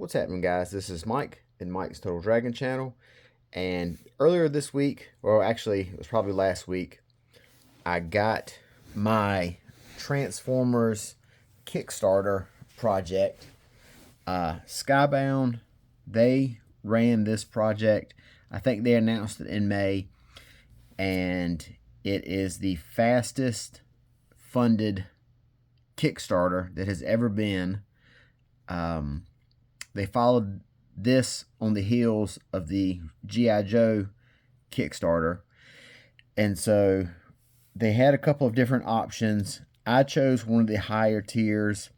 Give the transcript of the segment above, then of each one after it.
What's happening, guys? This is Mike in Mike's Total Dragon channel. And earlier this week, or actually, it was probably last week, I got my Transformers Kickstarter project. Skybound, they ran this project. I think they announced it in May, and it is the fastest funded Kickstarter that has ever been. They followed this on the heels of the G.I. Joe Kickstarter. And so they had a couple of different options. I chose one of the higher tiers.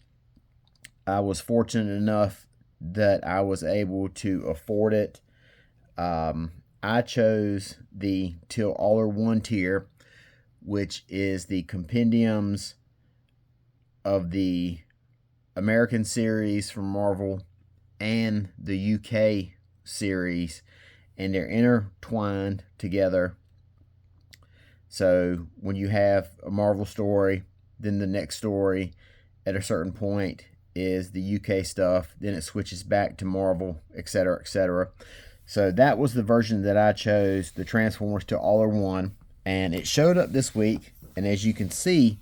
I was fortunate enough that I was able to afford it. I chose the Till All Are One tier, which is the compendiums of the American series from Marvel and the UK series, and they're intertwined together. So when you have a Marvel story, then the next story at a certain point is the UK stuff, then it switches back to Marvel, etc., etc. So that was the version that I chose, the Transformers Till All Are One, and it showed up this week. And as you can see,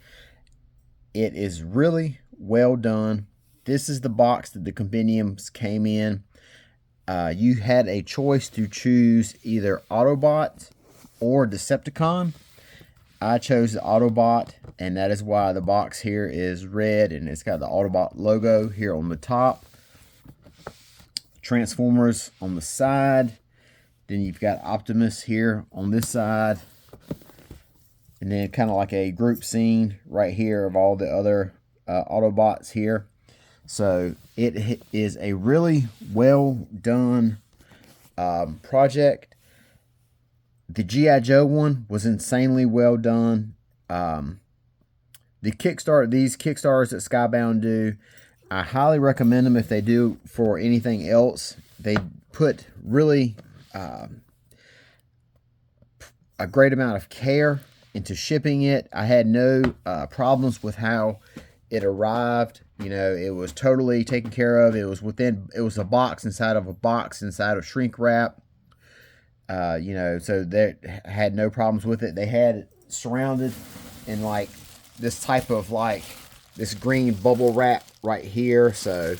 it is really well done. This is the box that the compendiums came in. You had a choice to choose either Autobot or Decepticon. I chose the Autobot, and that is why the box here is red, and it's got the Autobot logo here on the top. Transformers on the side. Then you've got Optimus here on this side. And then kind of like a group scene right here of all the other Autobots here. So it is a really well these G.I. Joe one was insanely well done. These Kickstarters that Skybound do, I highly recommend them if they do for anything else. They put really a great amount of care into shipping it. I had no problems with how it arrived. You know, it was totally taken care of. It was a box inside of a box inside of shrink wrap. So they had no problems with it. They had it surrounded in like this type of like this green bubble wrap right here. So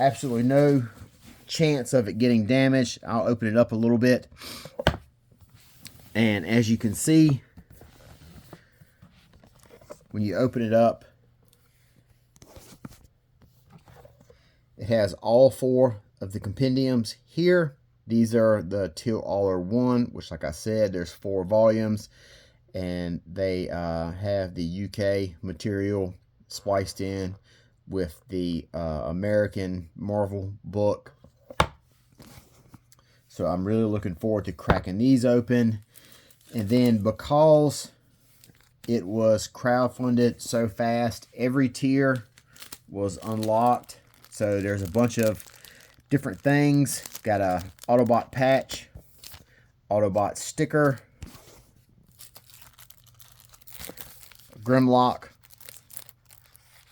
absolutely no chance of it getting damaged. I'll open it up a little bit. And as you can see, when you open it up, it has all four of the compendiums here. These are the Till All Are One, which, like I said, there's 4 volumes, and they have the UK material spliced in with the American Marvel book. So I'm really looking forward to cracking these open. And then because it was crowdfunded so fast, every tier was unlocked. So there's a bunch of different things. Got a Autobot patch, Autobot sticker, Grimlock,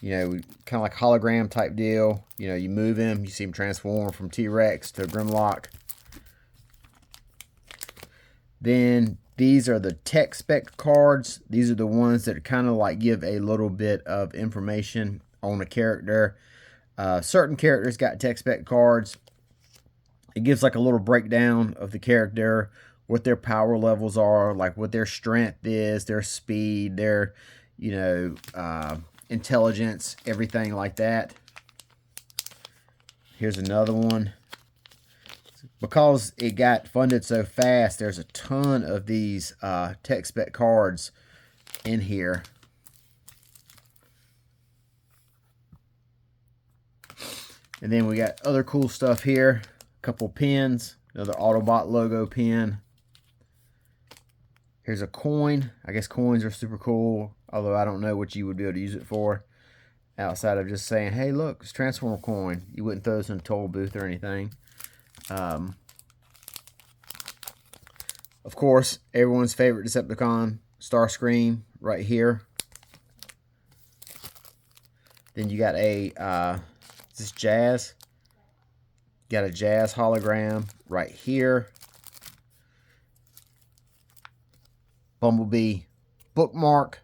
kind of like hologram type deal. You move him, you see him transform from T-Rex to Grimlock. Then these are the tech spec cards. These are the ones that kind of like give a little bit of information on a character. Certain characters got tech spec cards. It gives like a little breakdown of the character, what their power levels are, like what their strength is, their speed, their, intelligence, everything like that. Here's another one. Because it got funded so fast, there's a ton of these tech spec cards in here. And then we got other cool stuff here. A couple pins. Another Autobot logo pin. Here's a coin. I guess coins are super cool. Although I don't know what you would be able to use it for. Outside of just saying, hey, look, it's a Transformer coin. You wouldn't throw this in a toll booth or anything. Of course, everyone's favorite Decepticon, Starscream, right here. Then you got a, is this Jazz? Got a Jazz hologram right here. Bumblebee bookmark.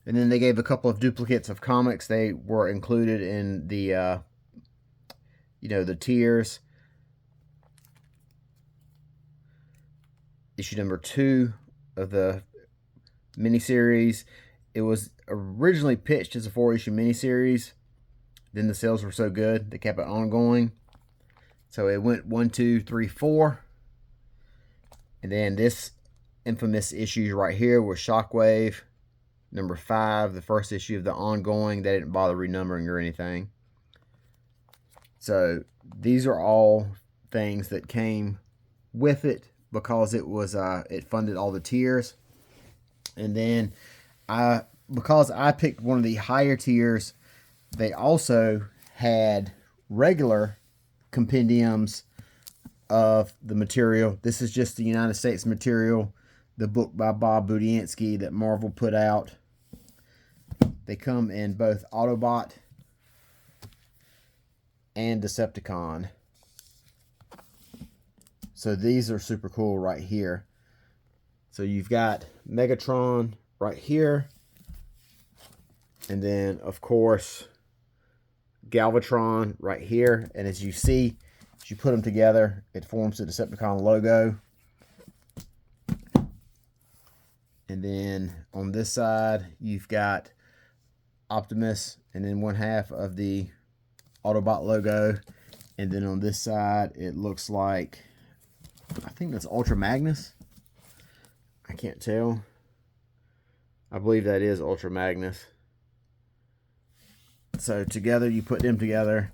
And then they gave a couple of duplicates of comics. They were included in the, the tiers. Issue number 2 of the miniseries. It was originally pitched as a 4-issue miniseries. Then the sales were so good, they kept it ongoing. So it went 1, 2, 3, 4. And then this infamous issue right here was Shockwave, number 5, the first issue of the ongoing. They didn't bother renumbering or anything. So these are all things that came with it because it was it funded all the tiers. And then because I picked one of the higher tiers, they also had regular compendiums of the material. This is just the United States material, the book by Bob Budiansky that Marvel put out. They come in both Autobot and Decepticon. So these are super cool right here. So you've got Megatron right here. And then, of course, Galvatron right here. And as you see, as you put them together, it forms the Decepticon logo. And then on this side, you've got Optimus, and then one half of the Autobot logo. And then on this side, it looks like, I think that's Ultra Magnus. I can't tell. I believe that is Ultra Magnus. So together, you put them together,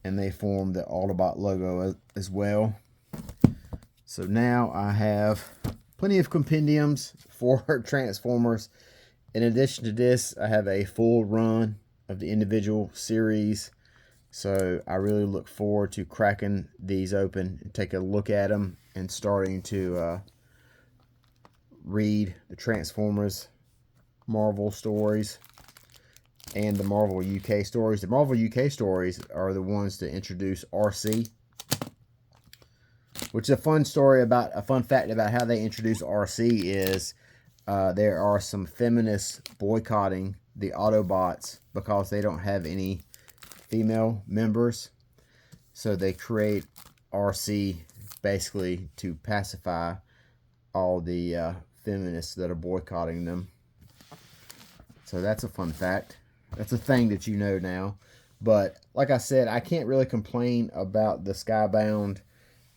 and they form the Autobot logo as well. So now I have plenty of compendiums for Transformers. In addition to this, I have a full run of the individual series. So I really look forward to cracking these open and take a look at them and starting to read the Transformers Marvel stories and the Marvel UK stories. The Marvel UK stories are the ones to introduce RC, which is a fun story about, a fun fact about how they introduce RC is there are some feminists boycotting the Autobots because they don't have any female members. So they create RC basically to pacify all the feminists that are boycotting them. So that's a fun fact. That's a thing that you know now. But like I said, I can't really complain about the Skybound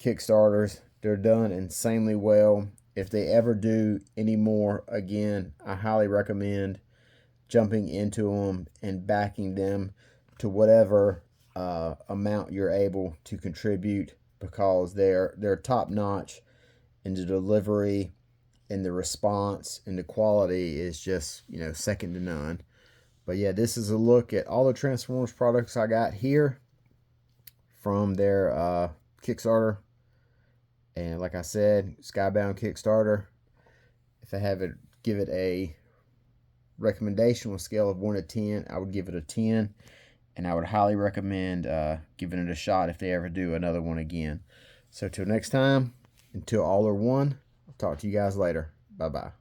Kickstarters. They're done insanely well. If they ever do any more again, I highly recommend jumping into them and backing them to whatever amount you're able to contribute, because they're top notch, and the delivery and the response and the quality is just, second to none. But yeah, this is a look at all the Transformers products I got here from their Kickstarter. And like I said, Skybound Kickstarter, if I have it, give it a recommendation on a scale of 1 to 10, I would give it a 10. And I would highly recommend giving it a shot if they ever do another one again. So till next time, until all are one, I'll talk to you guys later. Bye-bye.